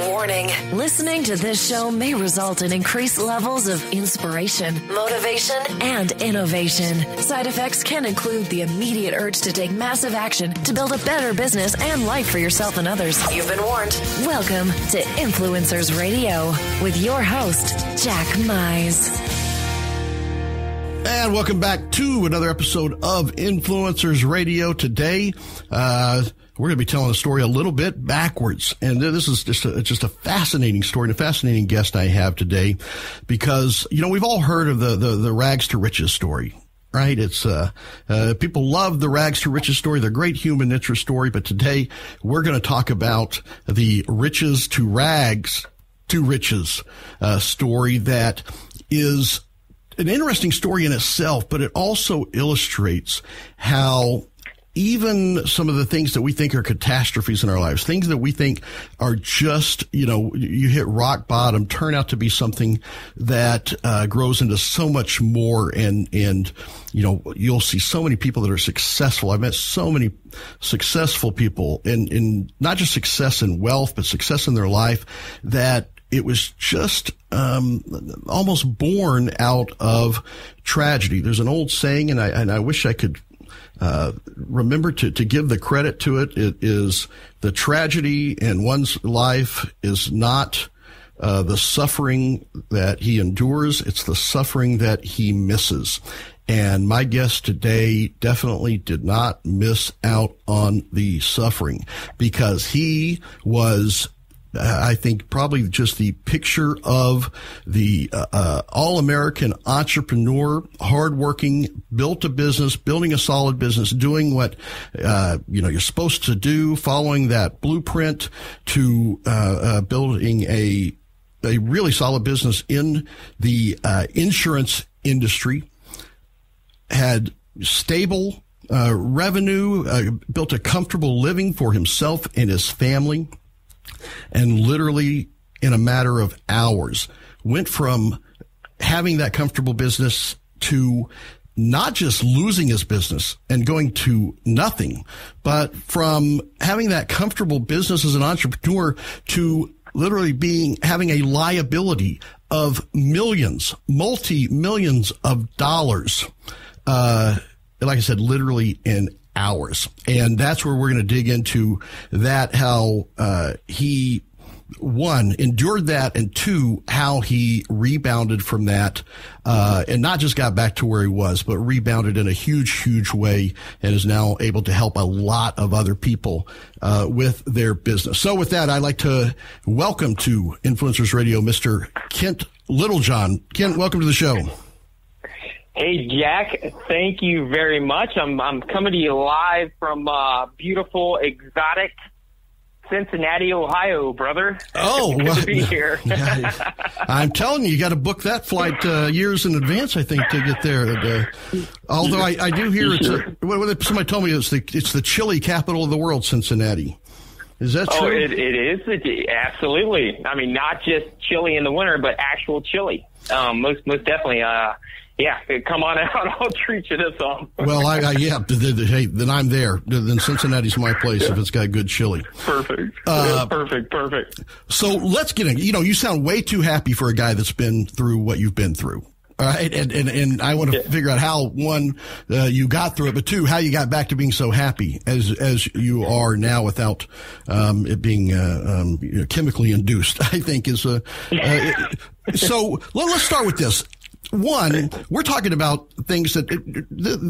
Warning. Listening to this show may result in increased levels of inspiration, motivation, and innovation. Side effects can include the immediate urge to take massive action to build a better business and life for yourself and others. You've been warned. Welcome to Influencers Radio with your host, Jack Mize. And welcome back to another episode of Influencers Radio. Today, we're going to be telling a story a little bit backwards. And this is just a fascinating story and a fascinating guest I have today because, you know, we've all heard of the rags to riches story, right? It's, people love the rags to riches story. They're a great human interest story. But today we're going to talk about the riches to rags to riches, story that is an interesting story in itself, but it also illustrates how even some of the things that we think are catastrophes in our lives, things that we think are just, you know, you hit rock bottom, turn out to be something that grows into so much more. And, you know, you'll see so many people that are successful. I've met so many successful people in not just success in wealth, but success in their life that it was just almost born out of tragedy. There's an old saying, and I wish I could remember to give the credit to it. It is the tragedy in one's life is not the suffering that he endures. It's the suffering that he misses. And my guest today definitely did not miss out on the suffering because he was I think probably just the picture of the all-American entrepreneur, hardworking, built a business, building a solid business, doing what you're supposed to do, following that blueprint to building a really solid business in the insurance industry. Had stable revenue, built a comfortable living for himself and his family. And literally in a matter of hours went from having that comfortable business to not just losing his business and going to nothing, but from having that comfortable business as an entrepreneur to literally having a liability of millions, multi-millions of dollars. Like I said, literally in hours. And that's where we're going to dig into that, how he, one, endured that, and two, how he rebounded from that, and not just got back to where he was, but rebounded in a huge, huge way and is now able to help a lot of other people with their business. So with that, I'd like to welcome to Influencers Radio, Mr. Kent Littlejohn. Kent, welcome to the show. Hey, Jack, thank you very much. I'm coming to you live from beautiful, exotic Cincinnati, Ohio, brother. Oh, good to be here. I'm telling you, you got to book that flight years in advance, I think, to get there. Although I do hear somebody told me it's the chili capital of the world, Cincinnati. Is that true? Oh, it is. Absolutely. I mean, not just chili in the winter, but actual chili. Most definitely. Yeah, come on out. I'll treat you to some. Well, hey, then I'm there. Then Cincinnati's my place if it's got good chili. Perfect. Perfect. So let's get in. You know, you sound way too happy for a guy that's been through what you've been through. All right. And I want to figure out how, one, you got through it, but two, how you got back to being so happy as you are now without, it being, chemically induced, I think is, so let's start with this. One, we're talking about things that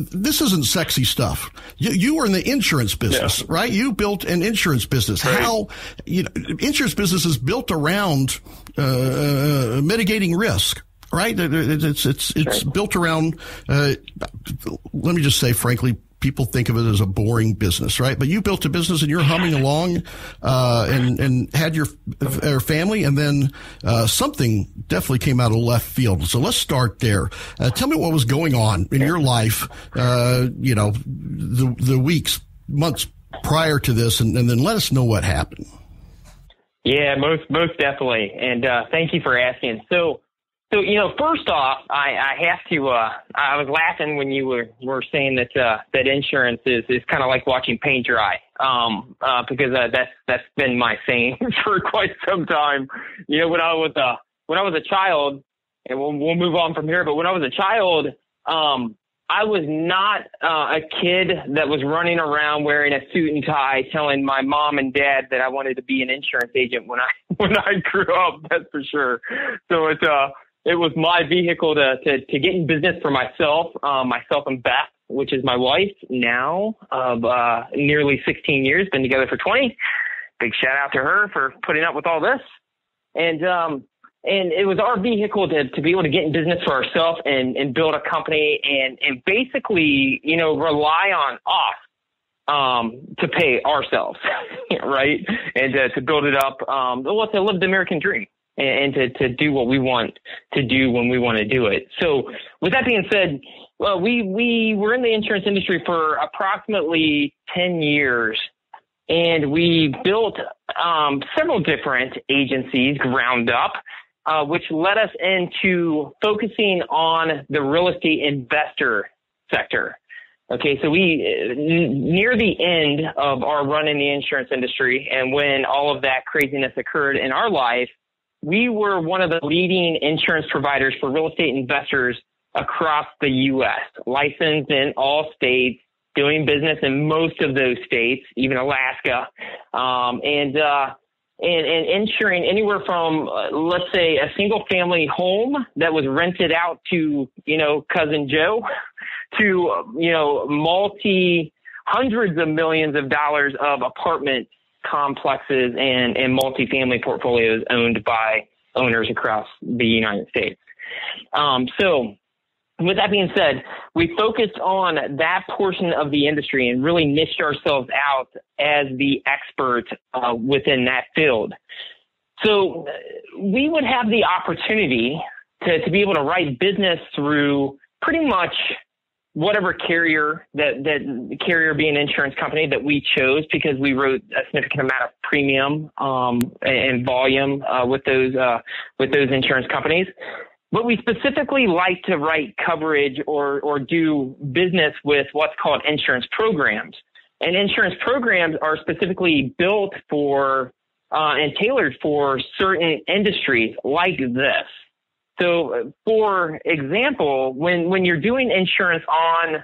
this isn't sexy stuff. You were in the insurance business, right? You built an insurance business. Right. How, insurance business is built around mitigating risk, right? It's built around. Let me just say, frankly, people think of it as a boring business, right? But you built a business and you're humming along, and had your family, and then something definitely came out of left field. So let's start there. Tell me what was going on in your life, the weeks, months prior to this, and then let us know what happened. Yeah, most definitely. And thank you for asking. So, first off, I have to, I was laughing when you were saying that insurance is kind of like watching paint dry. because that's been my saying for quite some time. You know, when I was a child, and we'll move on from here, but when I was a child, I was not a kid that was running around wearing a suit and tie telling my mom and dad that I wanted to be an insurance agent when I grew up, that's for sure. So it was my vehicle to get in business for myself and Beth, which is my wife now of nearly 16 years, been together for 20. Big shout out to her for putting up with all this. And it was our vehicle to be able to get in business for ourselves and build a company and basically, you know, rely on us to pay ourselves, right? And to build it up, to live the American dream and to do what we want to do when we want to do it. So with that being said, well, we were in the insurance industry for approximately 10 years. And we built several different agencies ground up, which led us into focusing on the real estate investor sector. Okay, so we, near the end of our run in the insurance industry, and when all of that craziness occurred in our life, we were one of the leading insurance providers for real estate investors across the U.S., licensed in all states, doing business in most of those states, even Alaska, and insuring anywhere from, let's say, a single family home that was rented out to, you know, cousin Joe to, you know, hundreds of millions of dollars of apartment complexes and multifamily portfolios owned by owners across the United States. So with that being said, we focused on that portion of the industry and really niched ourselves out as the expert within that field. So we would have the opportunity to be able to write business through pretty much whatever carrier, that carrier being an insurance company that we chose, because we wrote a significant amount of premium and volume with those insurance companies. But we specifically like to write coverage or do business with what's called insurance programs. And insurance programs are specifically built for and tailored for certain industries like this. So, for example, when you're doing insurance on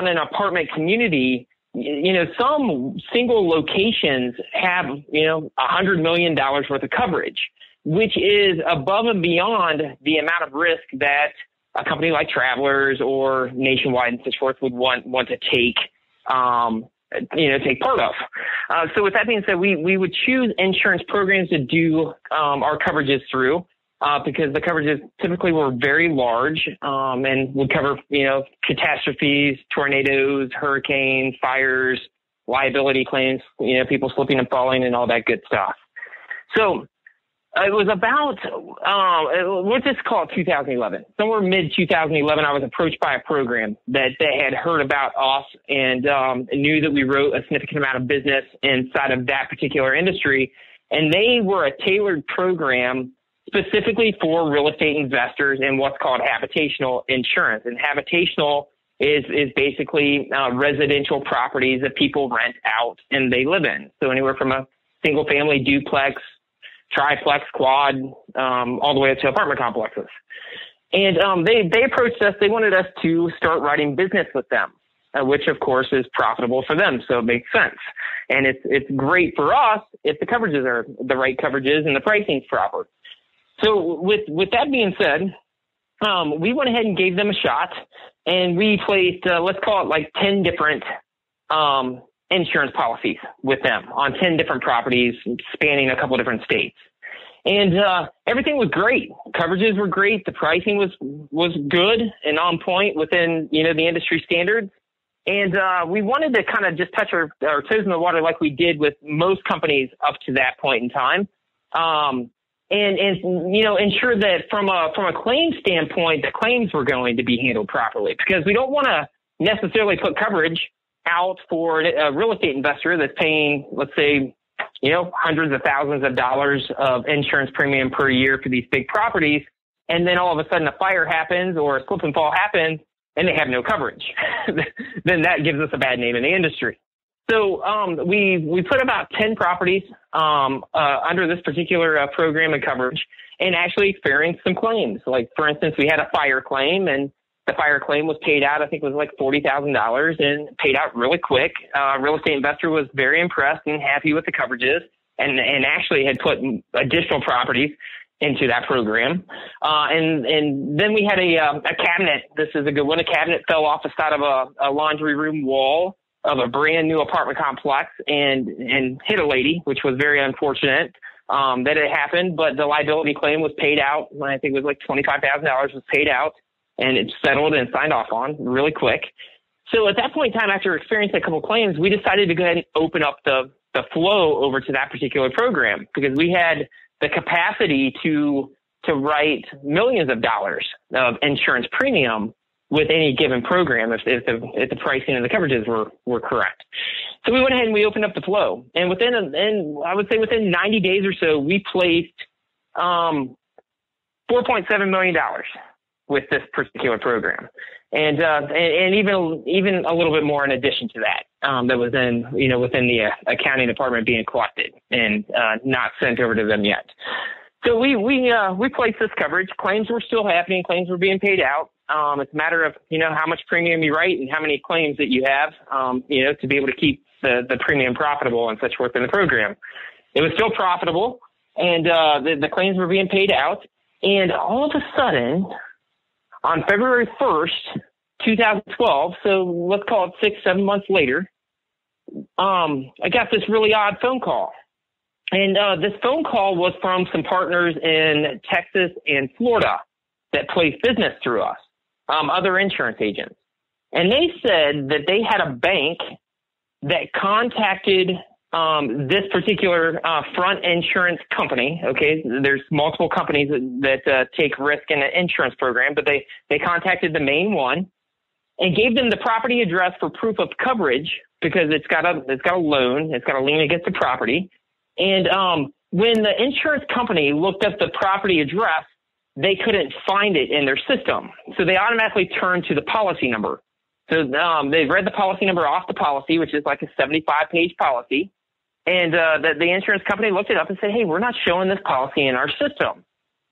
an apartment community, you know, some single locations have, you know, $100 million worth of coverage, which is above and beyond the amount of risk that a company like Travelers or Nationwide and so forth would want to take, take part of. So with that being said, we would choose insurance programs to do our coverages through because the coverages typically were very large and would cover, you know, catastrophes, tornadoes, hurricanes, fires, liability claims, you know, people slipping and falling and all that good stuff. So it was about, let's just call it 2011. Somewhere mid-2011, I was approached by a program that they had heard about us and knew that we wrote a significant amount of business inside of that particular industry. And they were a tailored program specifically for real estate investors in what's called habitational insurance. And habitational is basically residential properties that people rent out and they live in. So anywhere from a single family duplex, triplex, quad, all the way up to apartment complexes. And they approached us. They wanted us to start writing business with them, which, of course, is profitable for them. So it makes sense. And it's great for us if the coverages are the right coverages and the pricing's proper. So with that being said, we went ahead and gave them a shot. And we placed, let's call it like 10 different insurance policies with them on 10 different properties spanning a couple different states. And everything was great. Coverages were great. The pricing was good and on point within, you know, the industry standards. And we wanted to kind of just touch our toes in the water like we did with most companies up to that point in time. And you know, ensure that from a claim standpoint, the claims were going to be handled properly, because we don't want to necessarily put coverage out for a real estate investor that's paying, let's say, you know, hundreds of thousands of dollars of insurance premium per year for these big properties. And then all of a sudden a fire happens or a slip and fall happens and they have no coverage. Then that gives us a bad name in the industry. So we put about 10 properties under this particular program and coverage, and actually experienced some claims. Like, for instance, we had a fire claim, and the fire claim was paid out. I think it was like $40,000, and paid out really quick. Real estate investor was very impressed and happy with the coverages, and actually had put additional properties into that program. And then we had a cabinet. This is a good one. A cabinet fell off the side of a laundry room wall of a brand new apartment complex and hit a lady, which was very unfortunate that it happened. But the liability claim was paid out. I think it was like $25,000 was paid out, and it settled and signed off on really quick. So at that point in time, after experiencing a couple of claims, we decided to go ahead and open up the flow over to that particular program, because we had the capacity to write millions of dollars of insurance premium with any given program if the pricing and the coverages were correct. So we went ahead and we opened up the flow, and I would say within 90 days or so, we placed $4.7 million with this particular program, and even a little bit more in addition to that. That was within the accounting department being collected and not sent over to them yet. So we placed this coverage. Claims were still happening. Claims were being paid out. It's a matter of how much premium you write and how many claims that you have. To be able to keep the premium profitable and such forth in the program. It was still profitable, and the claims were being paid out. And all of a sudden, on February 1st, 2012, so let's call it 6-7 months later, I got this really odd phone call. And this phone call was from some partners in Texas and Florida that place business through us, other insurance agents. And they said that they had a bank that contacted this particular front insurance company. Okay, there's multiple companies that take risk in an insurance program, but they contacted the main one and gave them the property address for proof of coverage, because it's got a loan, it's got a lien against the property. And when the insurance company looked up the property address, they couldn't find it in their system, so they automatically turned to the policy number. So they read the policy number off the policy, which is like a 75-page policy. And the insurance company looked it up and said, hey, we're not showing this policy in our system.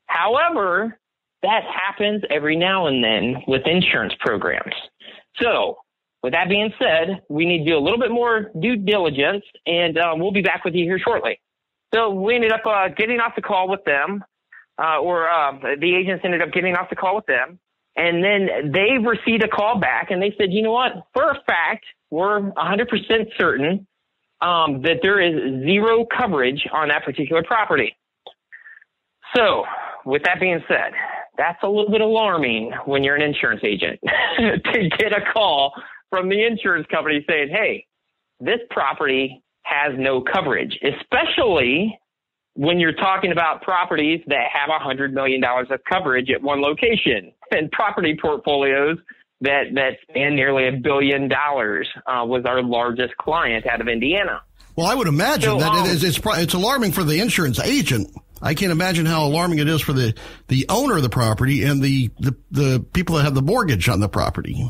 However, that happens every now and then with insurance programs. So with that being said, we need to do a little bit more due diligence, and we'll be back with you here shortly. So we ended up getting off the call with them, the agents ended up getting off the call with them. And then they received a call back, and they said, you know what, for a fact, we're 100% certain that there is zero coverage on that particular property. So with that being said, that's a little bit alarming when you're an insurance agent to get a call from the insurance company saying, hey, this property has no coverage, especially when you're talking about properties that have $100 million of coverage at one location, and property portfolios that span nearly $1 billion was our largest client out of Indiana. Well, I would imagine it's alarming for the insurance agent. I can't imagine how alarming it is for the owner of the property and the people that have the mortgage on the property.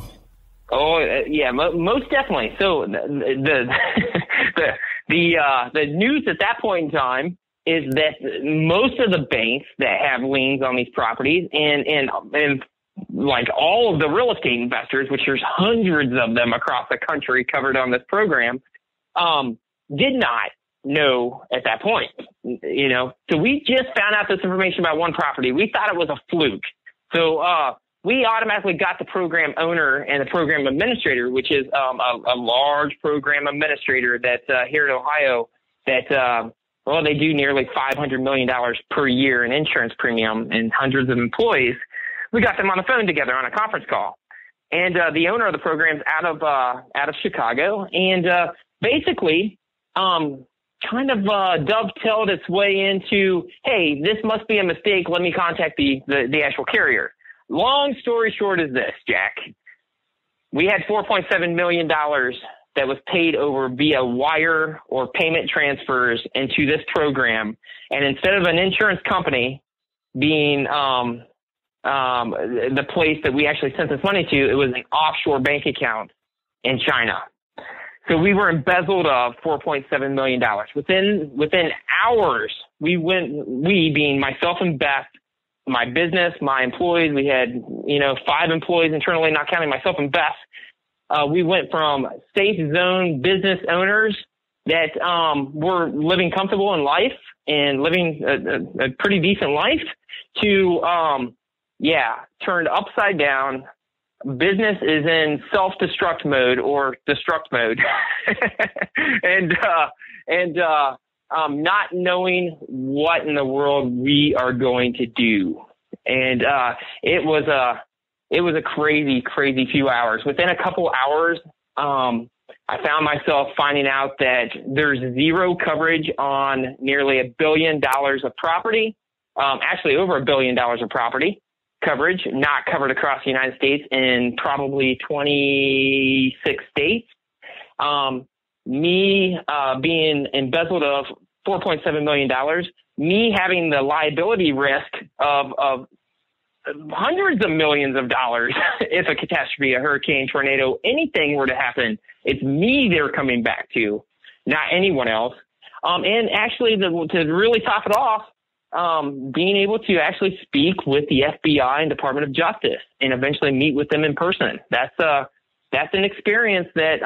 Oh, yeah, most definitely. So the news at that point in time is that most of the banks that have liens on these properties and like all of the real estate investors, which there's hundreds of them across the country covered on this program, did not know at that point, So we just found out this information about one property. We thought it was a fluke. So we automatically got the program owner and the program administrator, which is a large program administrator that here in Ohio that they do nearly $500 million per year in insurance premium and hundreds of employees. We got them on the phone together on a conference call, and the owner of the program is out of Chicago, and basically kind of dovetailed its way into, hey, this must be a mistake. Let me contact the actual carrier. Long story short is this, Jack. We had $4.7 million that was paid over via wire or payment transfers into this program. And instead of an insurance company being the place that we actually sent this money to, it was an offshore bank account in China. So we were embezzled of $4.7 million. Within hours, we being myself and Beth, my business, my employees, we had, 5 employees internally, not counting myself and Beth. We went from safe zone business owners that were living comfortable in life and living a pretty decent life to, turned upside down. Business is in self-destruct mode or destruct mode. and not knowing what in the world we are going to do. And it was a crazy, crazy few hours. Within a couple hours, I found myself finding out that there's zero coverage on nearly $1 billion of property. Actually over $1 billion of property coverage, not covered across the United States in probably 26 states. Me being embezzled of $4.7 million, me having the liability risk of hundreds of millions of dollars if a catastrophe, a hurricane, tornado, anything were to happen. It's me they're coming back to, not anyone else. And actually, to really top it off, being able to actually speak with the FBI and Department of Justice and eventually meet with them in person. That's an experience that,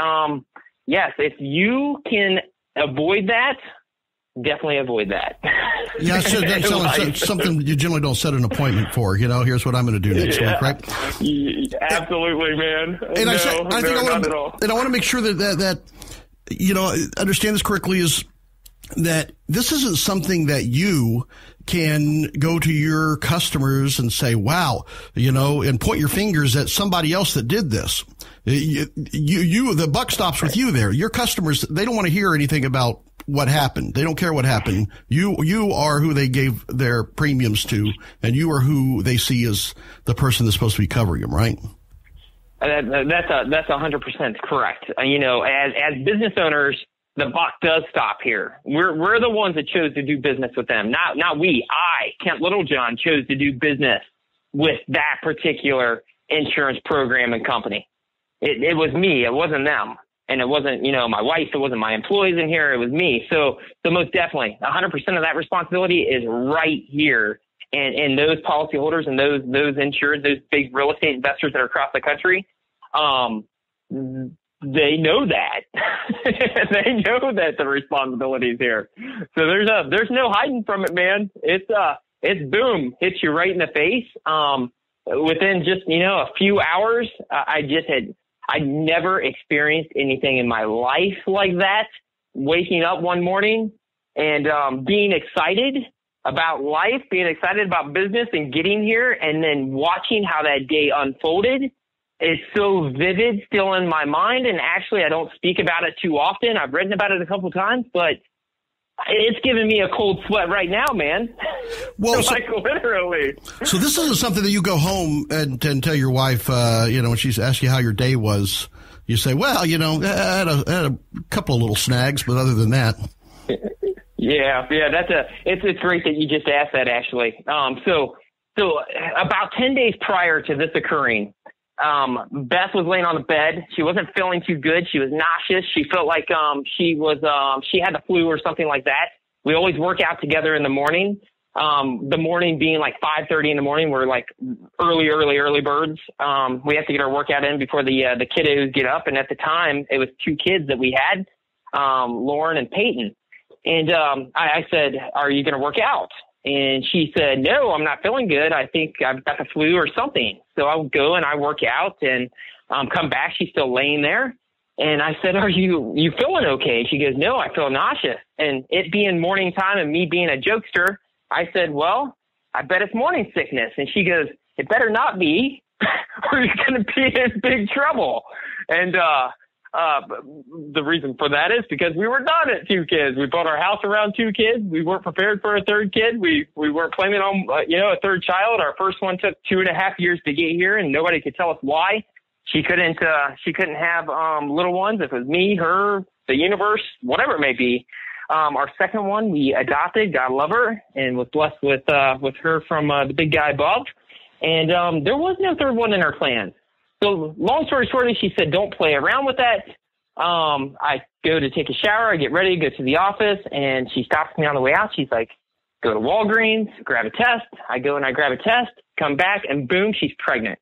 yes, if you can avoid that, definitely avoid that. Yeah, so that's something you generally don't set an appointment for. Here's what I'm going to do next week, right? Absolutely, man. And I want to make sure that understand this correctly is that this isn't something that you can go to your customers and say, wow, and point your fingers at somebody else that did this. The buck stops with you there. Your customers, they don't want to hear anything about what happened. They don't care what happened. You are who they gave their premiums to, and you are who they see as the person that's supposed to be covering them, right? That's 100% correct. As business owners, the buck does stop here. We're the ones that chose to do business with them. Not we. Kent Littlejohn, chose to do business with that particular insurance program and company. It was me. It wasn't them. And it wasn't, my wife. It wasn't my employees in here. It was me. So most definitely 100% of that responsibility is right here. And those policyholders and those insured, those big real estate investors that are across the country, they know that. They know that the responsibility is here. So there's no hiding from it, man. It's boom, hits you right in the face. Within just, a few hours, I never experienced anything in my life like that. Waking up one morning and being excited about life, being excited about business and getting here, and then watching how that day unfolded. It's so vivid still in my mind, and actually I don't speak about it too often. I've written about it a couple of times, but it's giving me a cold sweat right now, man. Well, literally. So this isn't something that you go home and tell your wife, when she asks you how your day was, you say, well, I had a couple of little snags, but other than that. Yeah, it's great that you just asked that, actually. So about 10 days prior to this occurring, Beth was laying on the bed. She wasn't feeling too good. She was nauseous. She felt like she had the flu or something like that. We always work out together in the morning. The morning being like 5:30 in the morning. We're like early birds. We have to get our workout in before the kiddos get up. And at the time, it was 2 kids that we had, Lauren and Peyton. And I said, "Are you going to work out?" And she said, "No, I'm not feeling good. I think I've got the flu or something." So I would go and I work out and come back. She's still laying there. And I said, "Are you feeling okay?" She goes, "No, I feel nauseous." And it being morning time and me being a jokester, I said, "Well, I bet it's morning sickness." And she goes, "It better not be, or you're going to be in big trouble." And the reason for that is because we were done at 2 kids. We bought our house around 2 kids. We weren't prepared for a 3rd kid. We weren't planning on, a 3rd child. Our first one took 2.5 years to get here, and nobody could tell us why. She couldn't have little ones. If it was me, her, the universe, whatever it may be. Our second one we adopted, God love her, and was blessed with her from the big guy above. And there was no 3rd one in our plans. So long story short, she said, "Don't play around with that. I go to take a shower. I get ready, go to the office, and she stops me on the way out. She's like, go to Walgreens, grab a test. I go and I grab a test, come back, and boom, she's pregnant.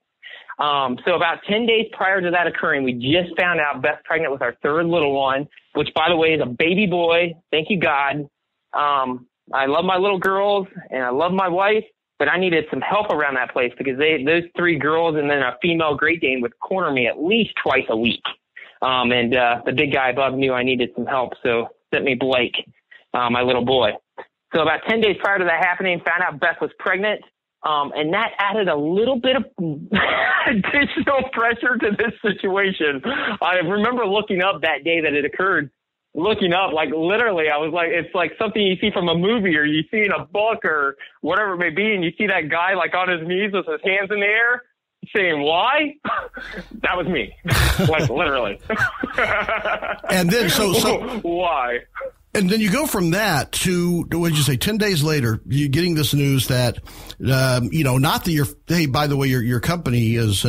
So about 10 days prior to that occurring, we just found out Beth's pregnant with our third little one, which, by the way, is a baby boy. Thank you, God. I love my little girls, and I love my wife, but I needed some help around that place because those 3 girls and then a female Great Dane would corner me at least twice a week. And the big guy above knew I needed some help, so sent me Blake, my little boy. So about 10 days prior to that happening, found out Beth was pregnant. And that added a little bit of additional pressure to this situation. I remember looking up that day that it occurred, looking up, like literally, I was like, it's like something you see from a movie or you see in a book or whatever it may be. And you see that guy like on his knees with his hands in the air saying, why? That was me. Like literally. And then, so why? And then you go from that to, what did you say, 10 days later, you're getting this news that, not that hey, by the way, your company is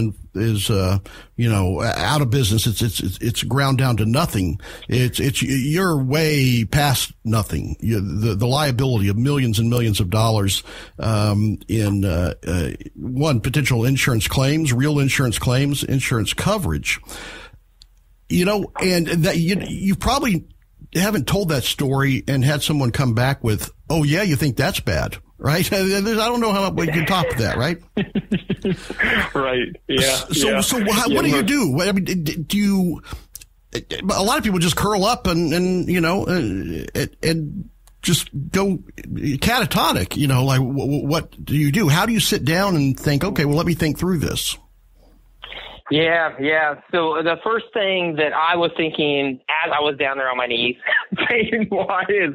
out of business. It's ground down to nothing. You're way past nothing. The liability of millions and millions of dollars, in, one, potential insurance claims, real insurance claims, insurance coverage, and that you probably haven't told that story and had someone come back with, oh yeah, you think that's bad, right? I don't know how we can top that, right? Right. Yeah. So what do you do? I mean, do you? A lot of people just curl up and just go catatonic. Like what do you do? How do you sit down and think? Okay, well, let me think through this. Yeah. So the first thing that I was thinking as I was down there on my knees saying why is,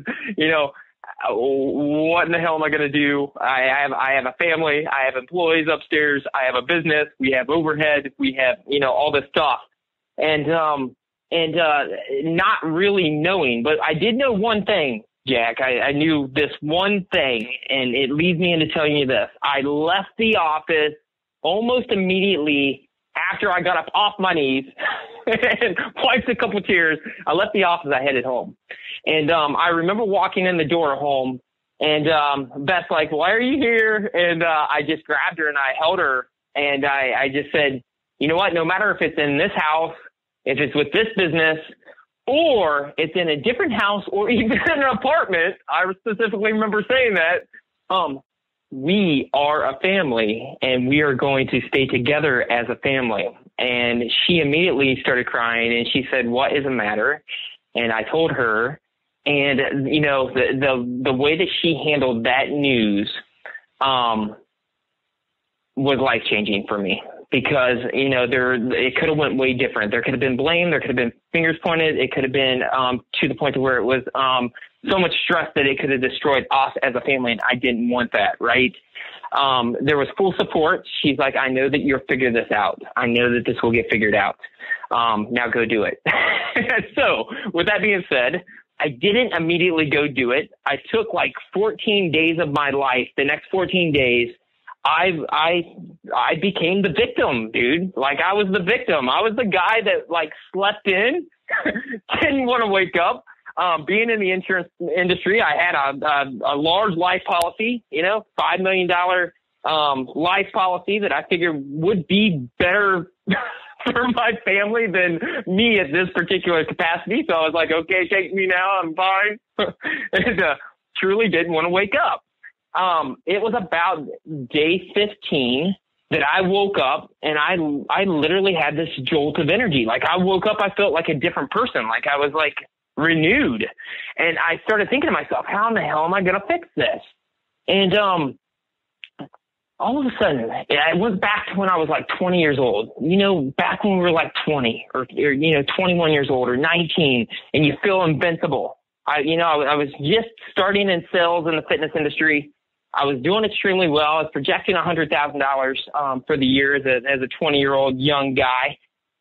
what in the hell am I going to do? I have a family. I have employees upstairs. I have a business. We have overhead. We have, all this stuff. And not really knowing, but I did know one thing, Jack. I knew this one thing, and it leads me into telling you this. I left the office almost immediately after I got up off my knees and wiped a couple tears. I left the office. I headed home. And I remember walking in the door home, and Beth's like, why are you here? And I just grabbed her and I held her, and I just said, you know what? No matter if it's in this house, if it's with this business, or it's in a different house or even in an apartment, I specifically remember saying that, we are a family and we are going to stay together as a family. And she immediately started crying and she said, what is the matter? And I told her, and the way that she handled that news, was life changing for me because, it could have went way different. There could have been blame. There could have been fingers pointed. It could have been, to the point to where it was, so much stress that it could have destroyed us as a family, and I didn't want that, right? There was full support. She's like, I know that you'll figure this out. I know that this will get figured out. Now go do it. So with that being said, I didn't immediately go do it. I took like 14 days of my life. The next 14 days, I became the victim, dude. Like I was the victim. I was the guy that like slept in, didn't want to wake up. Being in the insurance industry, I had a large life policy, $5 million life policy that I figured would be better for my family than me at this particular capacity. So I was like, okay, take me now. I'm fine. And truly didn't want to wake up. It was about day 15 that I woke up and I literally had this jolt of energy. Like I woke up, I felt like a different person. Like I was like renewed. And I started thinking to myself, how in the hell am I going to fix this? And all of a sudden, I went back to when I was like 20 years old. Back when we were like 20 or 21 years old or 19, and you feel invincible. I was just starting in sales in the fitness industry. I was doing extremely well. I was projecting $100,000 for the year as a 20-year-old young guy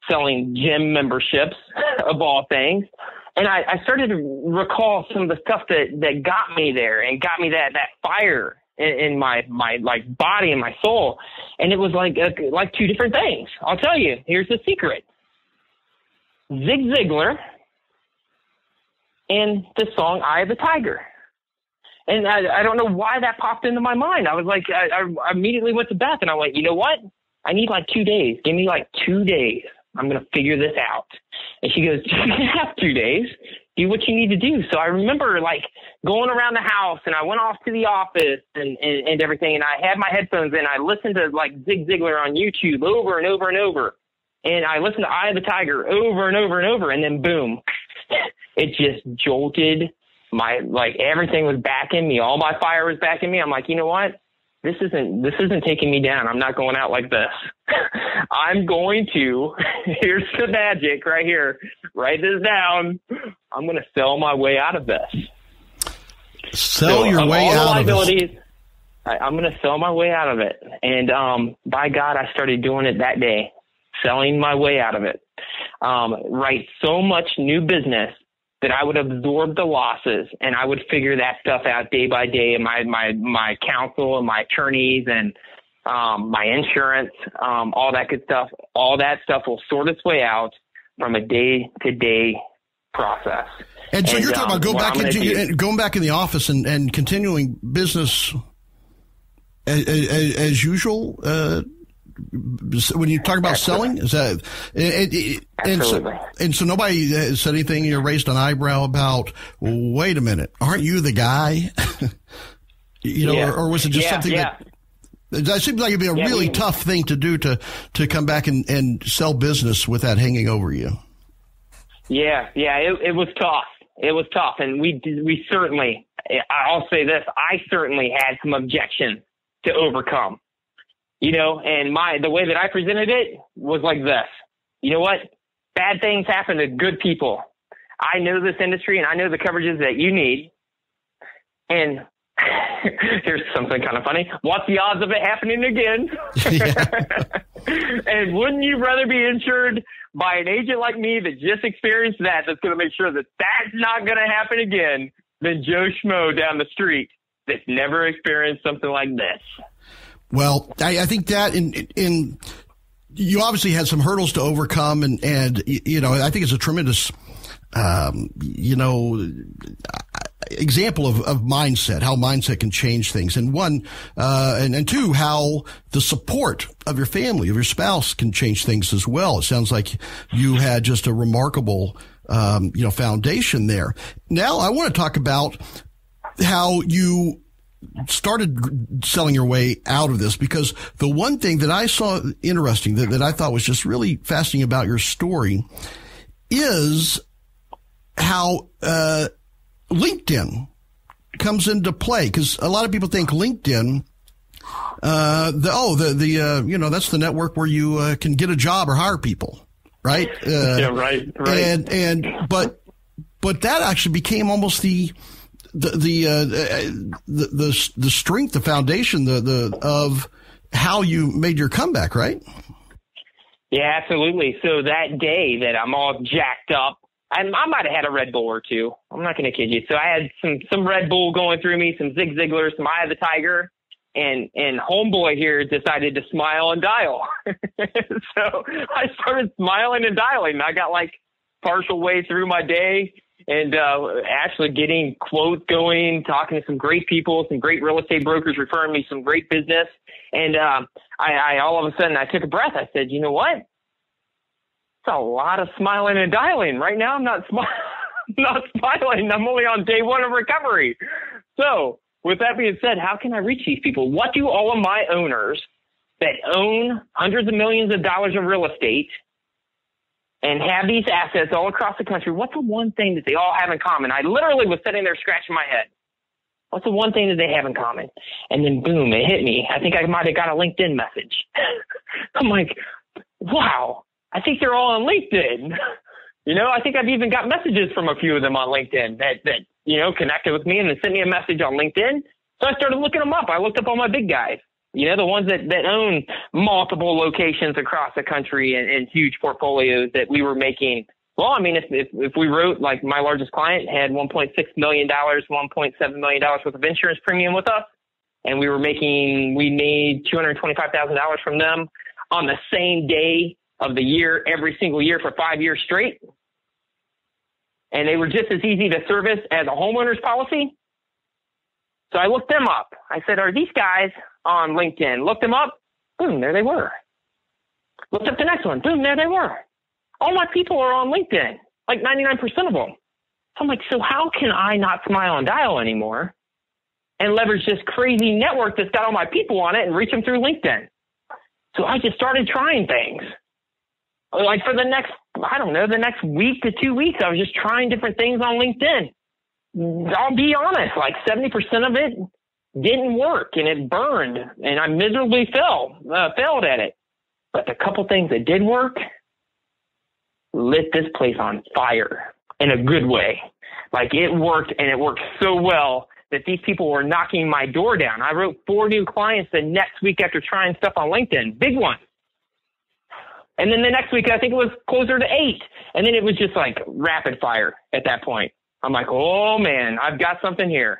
selling gym memberships of all things. And I started to recall some of the stuff that got me there and got me that fire in my like body and my soul. And it was like two different things. I'll tell you, here's the secret. Zig Ziglar and the song Eye of the Tiger. And I don't know why that popped into my mind. I was like, I immediately went to Beth and I went, you know what? I need like 2 days. Give me like 2 days. I'm going to figure this out. And she goes, you can have 2 days. Do what you need to do. So I remember like going around the house, and I went off to the office and everything. And I had my headphones in. I listened to like Zig Ziglar on YouTube over and over and over. And I listened to Eye of the Tiger over and over and over. And then boom, it just jolted like everything was backing me. All my fire was backing me. I'm like, you know what? This isn't taking me down. I'm not going out like this. I'm going to, here's the magic right here. Write this down. I'm going to sell my way out of this. Sell your way out of it. I'm going to sell my way out of it. And by God, I started doing it that day, selling my way out of it. Write so much new business that I would absorb the losses, and I would figure that stuff out day by day. And my counsel and my attorneys and my insurance, all that good stuff, all that stuff will sort its way out from a day-to-day process. And so you're talking about going back in the office and continuing business as usual. When you talk about selling, is that and so nobody said anything? You raised an eyebrow about. Wait a minute, aren't you the guy? Or was it just something that seems like it'd be a really tough thing to do to come back and sell business with that hanging over you? It was tough. It was tough, and we certainly. I'll say this: I certainly had some objections to overcome. And the way that I presented it was like this. You know what? Bad things happen to good people. I know this industry, and I know the coverages that you need. And here's something kind of funny. What's the odds of it happening again? And wouldn't you rather be insured by an agent like me that just experienced that's going to make sure that that's not going to happen again, than Joe Schmo down the street that's never experienced something like this? Well, I think that in you obviously had some hurdles to overcome, and I think it's a tremendous example of mindset, how mindset can change things, and and two, how the support of your family, of your spouse, can change things as well. It sounds like you had just a remarkable foundation there. Now I want to talk about how you started selling your way out of this, because the one thing that I saw interesting that I thought was just really fascinating about your story is how LinkedIn comes into play. Because a lot of people think LinkedIn, that's the network where you can get a job or hire people, right? Right. But that actually became almost the strength, the foundation, of how you made your comeback, right? Yeah, absolutely. So that day that I'm all jacked up, I might have had a Red Bull or two. I'm not going to kid you. So I had some Red Bull going through me, some Zig Ziglar, some Eye of the Tiger, and homeboy here decided to smile and dial. So I started smiling and dialing. I got like partial way through my day. And actually getting quotes going, talking to some great people, some great real estate brokers referring me some great business. And I all of a sudden, I took a breath. I said, you know what? It's a lot of smiling and dialing. Right now, I'm not smiling. I'm only on day one of recovery. So with that being said, how can I reach these people? What do all of my owners that own hundreds of millions of dollars of real estate and have these assets all across the country, what's the one thing that they all have in common? I literally was sitting there scratching my head. What's the one thing that they have in common? And then boom, it hit me. I think I might have got a LinkedIn message. I'm like, wow, I think they're all on LinkedIn. I think I've even got messages from a few of them on LinkedIn that connected with me and then sent me a message on LinkedIn. So I started looking them up. I looked up all my big guys. The ones that own multiple locations across the country and huge portfolios that we were making. Well, I mean, if we wrote, like my largest client had $1.6 million, $1.7 million worth of insurance premium with us, and we made $225,000 from them on the same day of the year, every single year for 5 years straight. and they were just as easy to service as a homeowner's policy. So I looked them up. I said, are these guys on LinkedIn? Looked them up. Boom, there they were. Looked up the next one. Boom, there they were. All my people are on LinkedIn, like 99% of them. So I'm like, so how can I not smile and dial anymore and leverage this crazy network that's got all my people on it and reach them through LinkedIn? So I just started trying things. Like for the next, the next week to 2 weeks, I was just trying different things on LinkedIn. I'll be honest, like 70% of it didn't work and it burned and I miserably failed at it. But the couple things that did work lit this place on fire in a good way. Like it worked, and it worked so well that these people were knocking my door down. I wrote 4 new clients the next week after trying stuff on LinkedIn, big ones. And then the next week, I think it was closer to 8. And then it was just like rapid fire at that point. I'm like, oh man, I've got something here.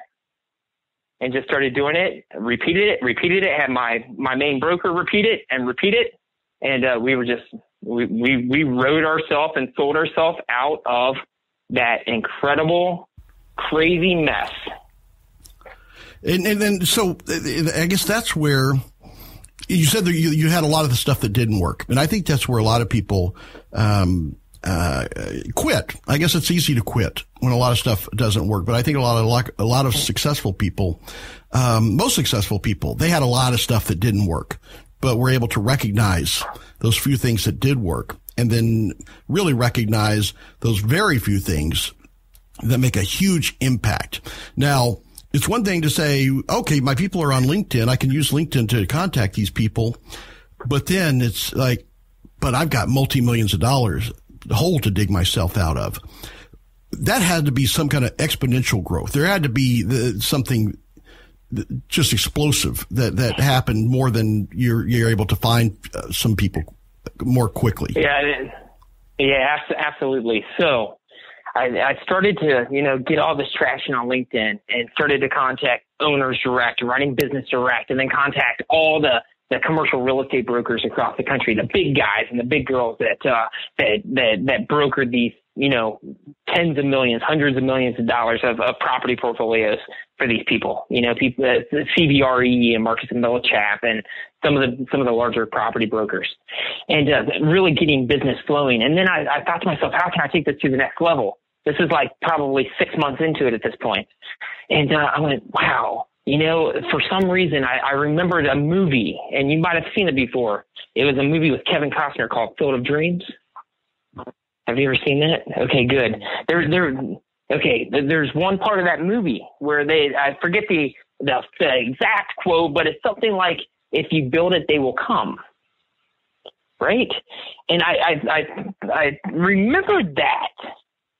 And just started doing it, repeated it, had my main broker repeat it. And we wrote ourselves and sold ourselves out of that incredible, crazy mess. And then, so I guess that's where you said that you had a lot of the stuff that didn't work. And I think that's where a lot of people, quit. I guess it's easy to quit when a lot of stuff doesn't work. But I think a lot of successful people, most successful people, they had a lot of stuff that didn't work, but were able to recognize those few things that did work and then really recognize those very few things that make a huge impact. Now, it's one thing to say, okay, my people are on LinkedIn. I can use LinkedIn to contact these people. But then it's like, but I've got multi-millions of dollars, the hole to dig myself out of. That had to be some kind of exponential growth. There had to be something just explosive that happened more than you're able to find some people more quickly. Yeah, absolutely. So I started to, get all this traction on LinkedIn and started to contact owners direct, running business direct, and then contact all the commercial real estate brokers across the country, the big guys and the big girls that brokered these, tens of millions, hundreds of millions of dollars of property portfolios for these people, people, CBRE and Marcus and Millichap and some of the larger property brokers, and really getting business flowing. And then I thought to myself, how can I take this to the next level? This is like probably 6 months into it at this point. And I went, wow. For some reason, I remembered a movie, and you might have seen it before. It was a movie with Kevin Costner called Field of Dreams. Have you ever seen that? Okay, good. There's one part of that movie where I forget the exact quote, but it's something like, if you build it, they will come. Right? And I remembered that.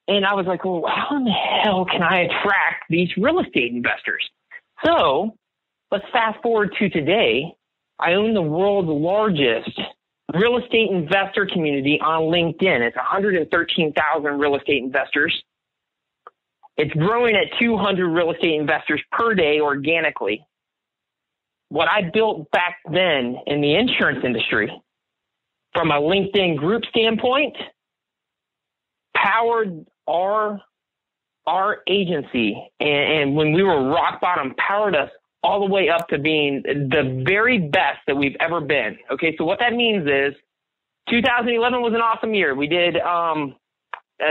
And I was like, well, how in the hell can I attract these real estate investors? So let's fast forward to today. I own the world's largest real estate investor community on LinkedIn. It's 113,000 real estate investors. It's growing at 200 real estate investors per day organically. What I built back then in the insurance industry from a LinkedIn group standpoint powered our agency, and when we were rock bottom, powered us all the way up to being the very best that we've ever been. Okay, so what that means is 2011 was an awesome year. We did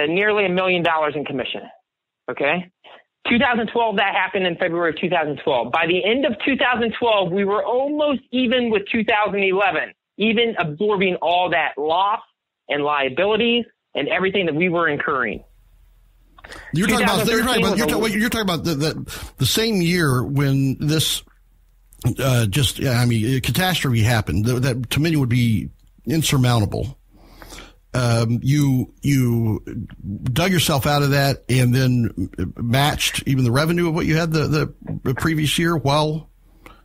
nearly $1 million in commission. Okay, 2012, that happened in February of 2012. By the end of 2012, we were almost even with 2011, even absorbing all that loss and liabilities and everything that we were incurring. You're talking about the same year when this catastrophe happened. That to many would be insurmountable. You dug yourself out of that and then matched even the revenue of what you had the previous year while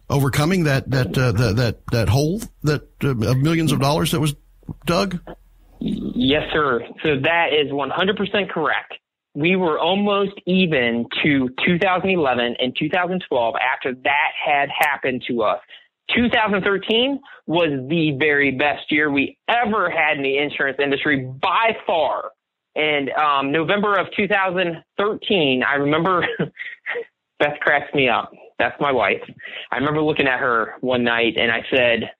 overcoming that hole of millions of dollars that was dug. Yes, sir. So that is 100% correct. We were almost even to 2011 and 2012 after that had happened to us. 2013 was the very best year we ever had in the insurance industry by far. And November of 2013, I remember Beth cracks me up. That's my wife. I remember looking at her one night and I said,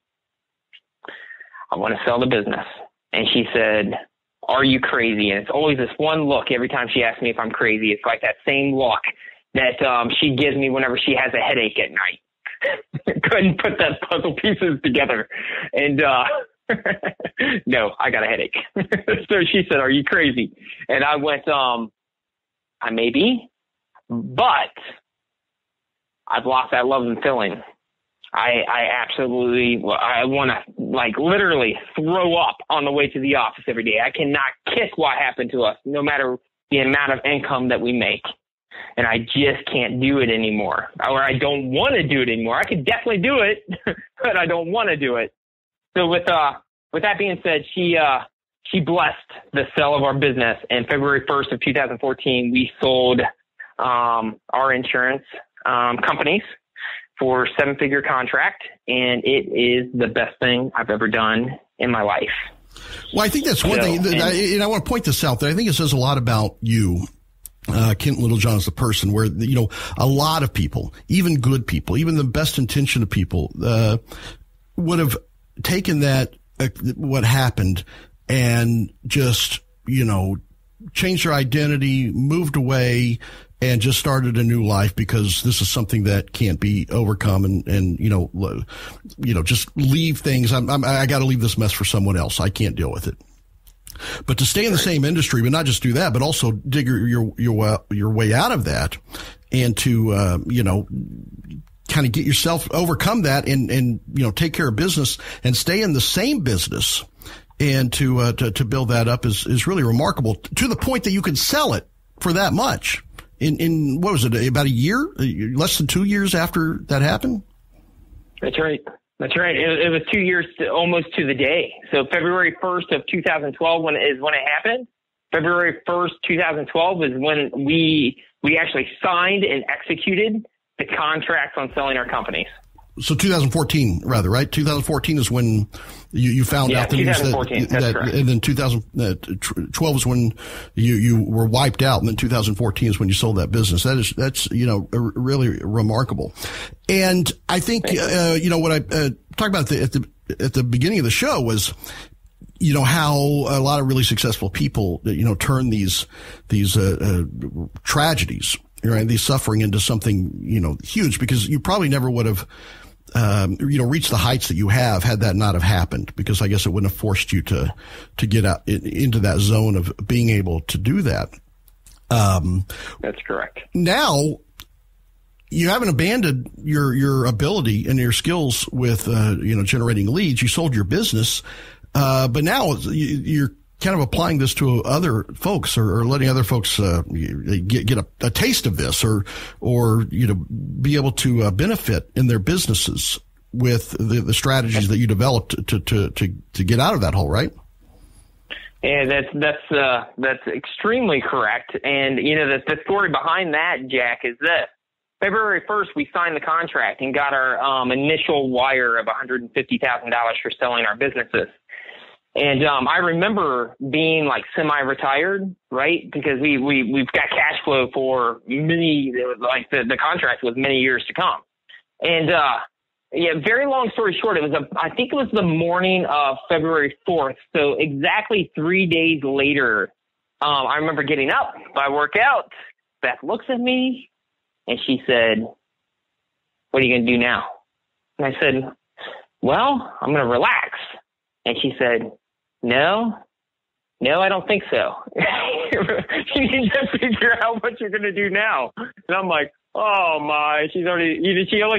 I want to sell the business. And she said, are you crazy? And it's always this one look every time she asks me if I'm crazy. It's like that same look that she gives me whenever she has a headache at night. Couldn't put that puzzle pieces together. And no, I got a headache. So she said, are you crazy? And I went, I may be, but I've lost that love and feeling. I absolutely, I want to like literally throw up on the way to the office every day. I cannot kick what happened to us, no matter the amount of income that we make. And I just can't do it anymore, or I don't want to do it anymore. I could definitely do it, but I don't want to do it. So with that being said, she blessed the sale of our business. And February 1st of 2014, we sold our insurance companies for a 7-figure contract, and it is the best thing I've ever done in my life. Well, I think that's one thing, and I want to point this out, that I think it says a lot about you, Kent Littlejohn, as a person, where, you know, a lot of people, even good people, even the best intention of people, would have taken that, what happened, and just, you know, changed their identity, moved away, and just started a new life, because this is something that can't be overcome, and you know, just leave things. I got to leave this mess for someone else. I can't deal with it. But to stay in the same industry, but not just do that, but also dig your way out of that, and to you know, kind of get yourself, overcome that, and you know, take care of business and stay in the same business, and to build that up is really remarkable, to the point that you can sell it for that much. In what was it, about a year, less than 2 years after that happened? That's right. That's right. It was 2 years almost to the day. So February 1st of 2012 when it happened. February 1st, 2012 is when we actually signed and executed the contracts on selling our companies. So 2014, rather, right? 2014 is when you found out the news that, and then 2012 is when you were wiped out, and then 2014 is when you sold that business. That's you know, really remarkable. And I think you know, what I talked about at the beginning of the show was, you know, how a lot of really successful people, you know, turn these tragedies, right, these suffering, into something, you know, huge, because you probably never would have you know, reached the heights that you have had that not have happened, because I guess it wouldn't have forced you to get out into that zone of being able to do that. That's correct. Now you haven't abandoned your ability and your skills with, you know, generating leads. You sold your business, but now you're kind of applying this to other folks, or letting other folks get a taste of this, or you know, be able to benefit in their businesses with the strategies that you developed to get out of that hole, right? Yeah, that's extremely correct. And you know, the story behind that, Jack, is this: February 1st, we signed the contract and got our initial wire of $150,000 for selling our businesses. And I remember being like semi-retired, right? Because we've got cash flow for many, like the contract was many years to come. And yeah, very long story short, I think it was the morning of February 4th. So exactly 3 days later, I remember getting up. I work out. Beth looks at me and she said, "What are you going to do now?" And I said, "Well, I'm going to relax." And she said, No, I don't think so. You need to figure out what you're going to do now. And I'm like, oh my, she only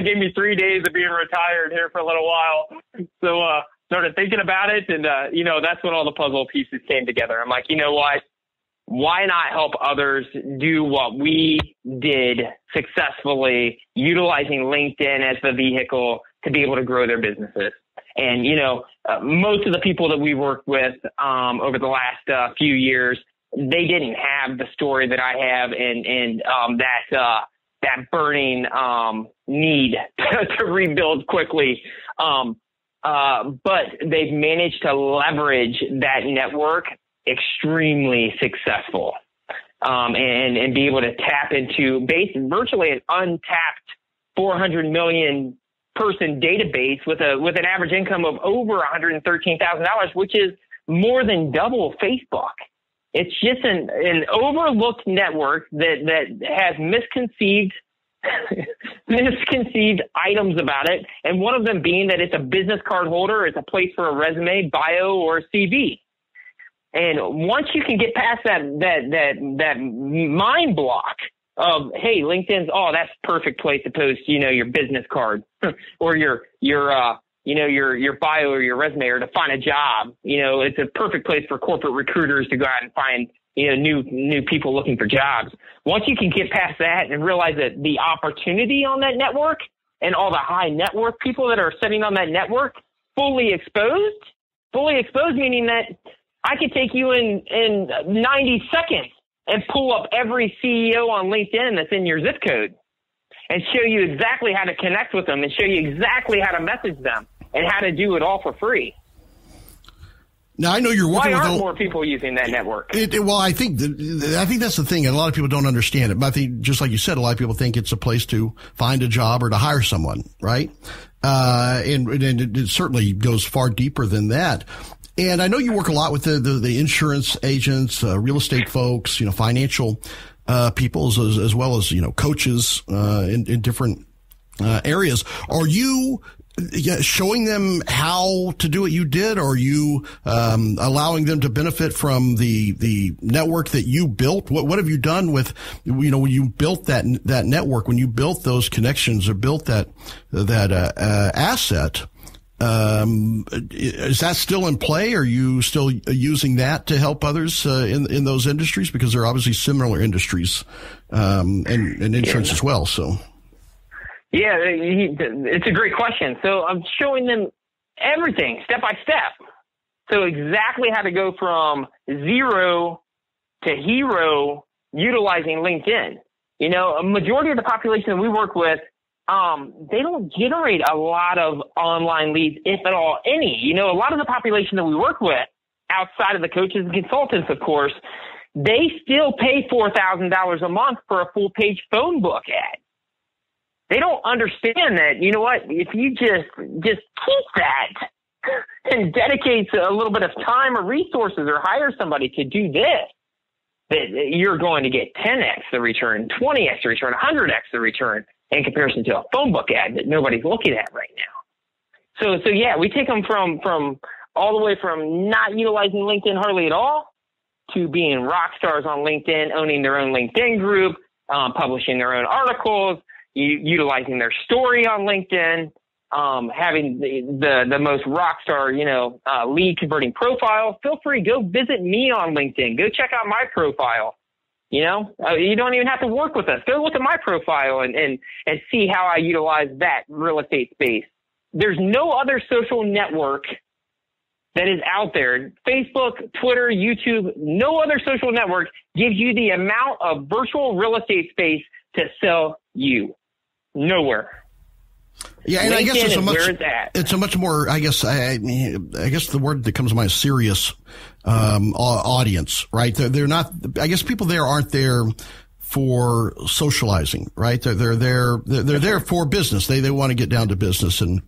gave me 3 days of being retired here for a little while. So, started thinking about it. And, you know, that's when all the puzzle pieces came together. I'm like, you know what? Why not help others do what we did successfully, utilizing LinkedIn as the vehicle to be able to grow their businesses? And, you know, most of the people that we worked with over the last few years, they didn't have the story that I have, and that burning need to rebuild quickly. But they've managed to leverage that network extremely successful, and be able to tap into virtually an untapped 400 million person database with an average income of over $113,000, which is more than double Facebook. It's just an overlooked network that has misconceived items about it. And one of them being that it's a business card holder. It's a place for a resume, bio, or a CV. And once you can get past that mind block of, hey, LinkedIn's, that's perfect place to post, your business card or your bio or your resume, or to find a job. It's a perfect place for corporate recruiters to go out and find, new people looking for jobs. Once you can get past that and realize that the opportunity on that network and all the high net worth people that are sitting on that network fully exposed, meaning that I could take you in 90 seconds and pull up every CEO on LinkedIn that's in your zip code and show you exactly how to connect with them and show you exactly how to message them and how to do it all for free. Now, I know you're working Why with aren't more people using that network? Well, I think that's the thing, and a lot of people don't understand it. But I think, just like you said, a lot of people think it's a place to find a job or to hire someone, right? And it certainly goes far deeper than that. And I know you work a lot with the insurance agents, real estate folks, financial people, as well as coaches in different areas. Are you showing them how to do what you did, or are you allowing them to benefit from the network that you built? What have you done with when you built that network, when you built those connections or built that asset? Is that still in play? Are you still using that to help others in those industries? Because they're obviously similar industries, and insurance as well. So. Yeah, it's a great question. So I'm showing them everything step by step. So exactly how to go from zero to hero utilizing LinkedIn. A majority of the population that we work with, they don't generate a lot of online leads, if at all any. A lot of the population that we work with, outside of the coaches and consultants, of course, they still pay $4,000 a month for a full-page phone book ad. They don't understand that, if you just keep that and dedicate a little bit of time or resources or hire somebody to do this, that you're going to get 10x the return, 20x the return, 100x the return in comparison to a phone book ad that nobody's looking at right now. So yeah, we take them from all the way from not utilizing LinkedIn hardly at all to being rock stars on LinkedIn, owning their own LinkedIn group, publishing their own articles, utilizing their story on LinkedIn, having the most rock star, lead converting profile. Feel free, go visit me on LinkedIn. Go check out my profile. You don't even have to work with us. Go look at my profile and see how I utilize that real estate space. There's no other social network that is out there. Facebook, Twitter, YouTube, no other social network gives you the amount of virtual real estate space to sell you. Nowhere. Yeah, and LinkedIn, I guess it's a much more, I guess the word that comes to mind is serious audience, right? They're not, I guess people there aren't there for socializing, right? They're there for business. They want to get down to business and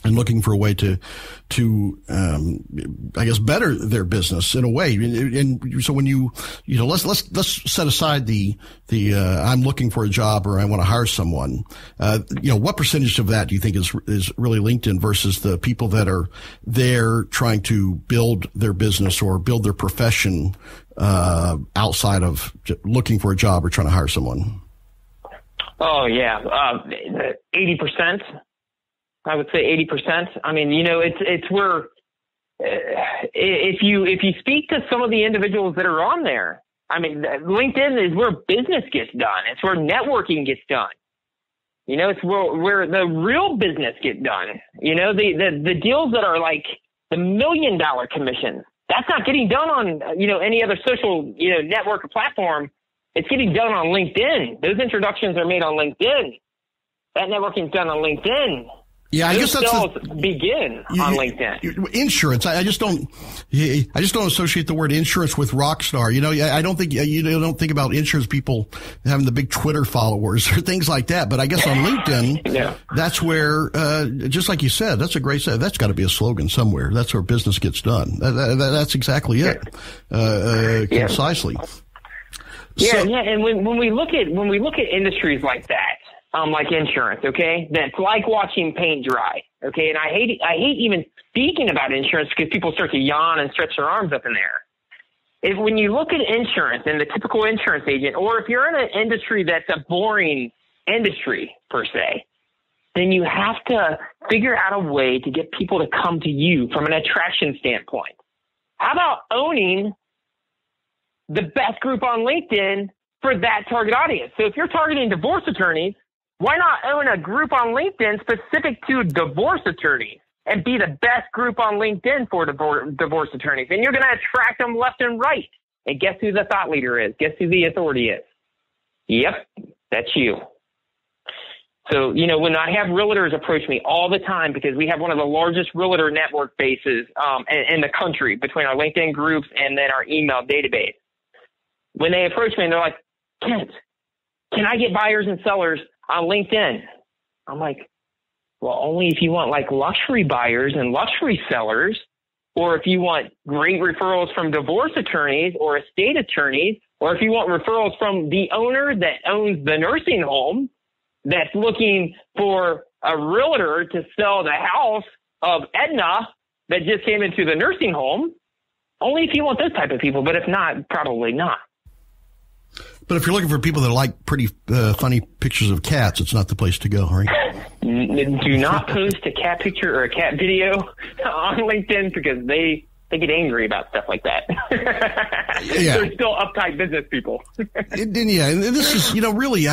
looking for a way to I guess better their business in a way. And so when let's set aside the I'm looking for a job or I want to hire someone. What percentage of that do you think is really LinkedIn versus the people that are there trying to build their business or build their profession outside of looking for a job or trying to hire someone? Oh yeah, 80%. I would say 80%. I mean, it's where if you speak to some of the individuals that are on there, I mean, LinkedIn is where business gets done. It's where networking gets done. It's where the real business gets done. The deals that are like the $1 million commission, that's not getting done on, any other social, network or platform. It's getting done on LinkedIn. Those introductions are made on LinkedIn. That networking is done on LinkedIn. Yeah, I guess that's begin on LinkedIn. Insurance. I just don't associate the word insurance with rock star. I don't think you don't think about insurance people having the big Twitter followers or things like that. But I guess on LinkedIn, that's where, just like you said, that's a great set. That's got to be a slogan somewhere. That's where business gets done. That's exactly it. Concisely. And when we look at industries like that. Like insurance, okay? That's like watching paint dry, okay? And I hate even speaking about insurance because people start to yawn and stretch their arms up in there. When you look at insurance and the typical insurance agent, or if you're in an industry that's a boring industry per se, then you have to figure out a way to get people to come to you from an attraction standpoint. How about owning the best group on LinkedIn for that target audience? So if you're targeting divorce attorneys, why not own a group on LinkedIn specific to divorce attorneys and be the best group on LinkedIn for divorce attorneys? And you're going to attract them left and right. And guess who the thought leader is? Guess who the authority is? Yep, that's you. So, when I have realtors approach me all the time, because we have one of the largest realtor network bases in the country between our LinkedIn groups and then our email database. When they approach me and they're like, Kent, can I get buyers and sellers on LinkedIn? I'm like, well, only if you want like luxury buyers and luxury sellers, or if you want great referrals from divorce attorneys or estate attorneys, or if you want referrals from the owner that owns the nursing home that's looking for a realtor to sell the house of Edna that just came into the nursing home. Only if you want those type of people, but if not, probably not. But if you're looking for people that like pretty funny pictures of cats, it's not the place to go, right? Do not post a cat picture or a cat video on LinkedIn because they get angry about stuff like that. They're still uptight business people. And this is, really,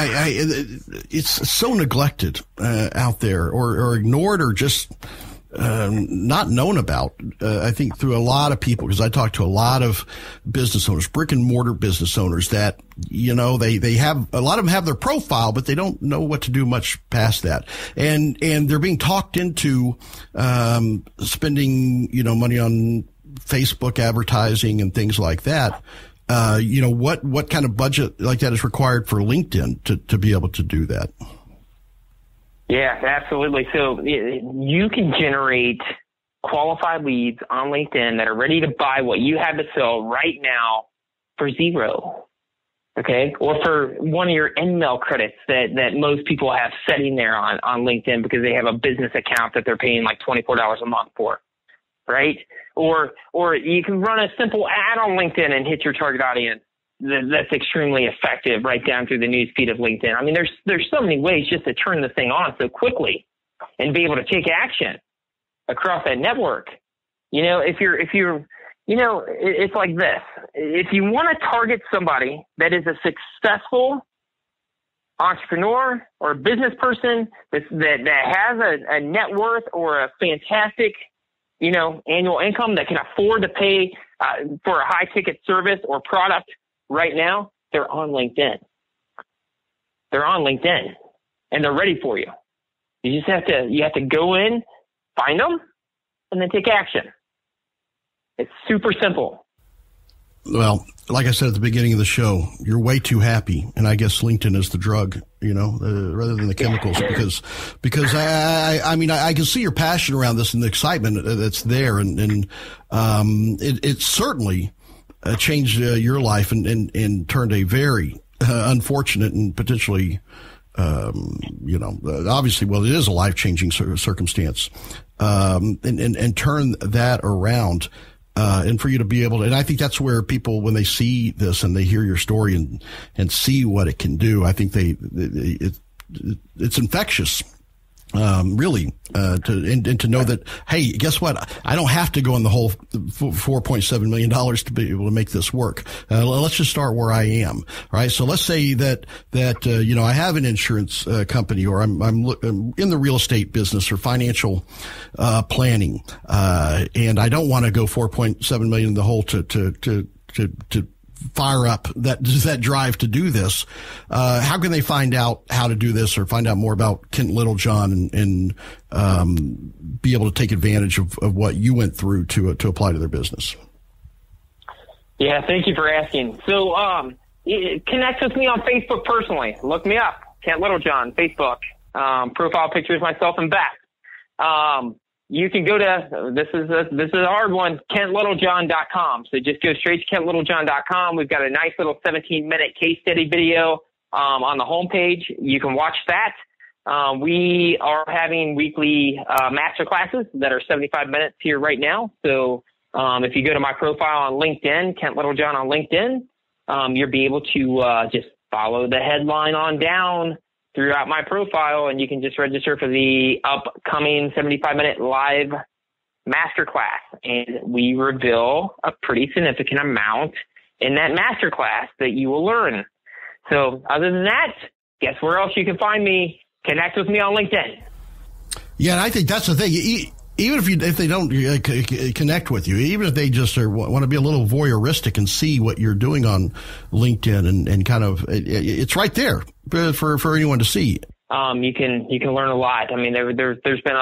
it's so neglected out there or ignored or just not known about, I think, through a lot of people, because I talk to a lot of business owners, brick and mortar business owners that, they have, a lot of them have their profile, but they don't know what to do much past that. And they're being talked into, spending, money on Facebook advertising and things like that. What kind of budget like that is required for LinkedIn to be able to do that? Yeah, absolutely. So you can generate qualified leads on LinkedIn that are ready to buy what you have to sell right now for zero. Okay. Or for one of your email credits that most people have sitting there on LinkedIn because they have a business account that they're paying like $24 a month for. Right. Or you can run a simple ad on LinkedIn and hit your target audience. That's extremely effective right down through the news feed of LinkedIn. I mean, there's so many ways just to turn this thing on so quickly and be able to take action across that network. If you're, it's like this. If you want to target somebody that is a successful entrepreneur or a business person that has a net worth or a fantastic, annual income that can afford to pay for a high ticket service or product, right now, they're on LinkedIn. They're on LinkedIn, and they're ready for you. You just have to go in, find them, and then take action. It's super simple. Well, like I said at the beginning of the show, you're way too happy, and I guess LinkedIn is the drug, rather than the chemicals, because I can see your passion around this and the excitement that's there, and it certainly changed your life and turned a very unfortunate and potentially, obviously, well, it is a life-changing circumstance, and turn that around. And for you to be able to, and I think that's where people, when they see this and they hear your story and see what it can do, I think it's infectious. Really, to know that, hey, guess what? I don't have to go in the whole $4.7 million to be able to make this work. Let's just start where I am. Right. So let's say that I have an insurance company, or I'm in the real estate business or financial planning, and I don't want to go $4.7 million in the hole to fire up that drive to do this. How can they find out how to do this or find out more about Kent Littlejohn and be able to take advantage of what you went through to apply to their business? Yeah, thank you for asking. So connect with me on Facebook personally. Look me up, Kent Littlejohn, Facebook. Profile pictures myself and Beth. You can go to, this is a hard one, KentLittlejohn.com. So just go straight to KentLittlejohn.com. We've got a nice little 17-minute case study video on the homepage. You can watch that. We are having weekly master classes that are 75 minutes here right now. So if you go to my profile on LinkedIn, Kent Littlejohn on LinkedIn, you'll be able to just follow the headline on down throughout my profile, and you can just register for the upcoming 75-minute live masterclass. And we reveal a pretty significant amount in that masterclass that you will learn. So other than that, guess where else you can find me? Connect with me on LinkedIn. Yeah, and I think that's the thing. Even if they don't connect with you, even if they just want to be a little voyeuristic and see what you're doing on LinkedIn and kind of, it's right there for anyone to see. You can learn a lot. I mean, there's been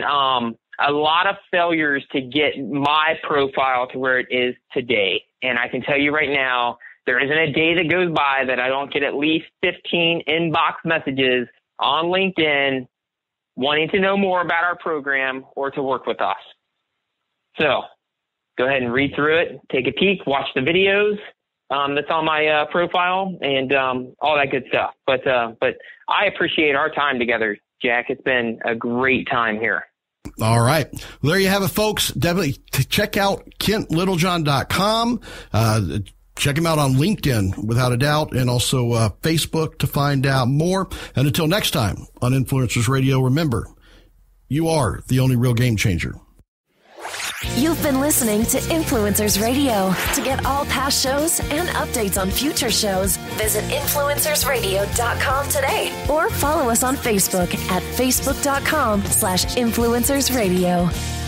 a lot of failures to get my profile to where it is today. And I can tell you right now, there isn't a day that goes by that I don't get at least 15 inbox messages on LinkedIn wanting to know more about our program or to work with us. So go ahead and read through it, take a peek, watch the videos that's on my profile, and all that good stuff. But I appreciate our time together, Jack. It's been a great time here. All right. Well, there you have it, folks. Definitely check out KentLittlejohn.com. Check him out on LinkedIn, without a doubt, and also Facebook to find out more. And until next time on Influencers Radio, remember, you are the only real game changer. You've been listening to Influencers Radio. To get all past shows and updates on future shows, visit influencersradio.com today or follow us on Facebook at facebook.com/influencersradio.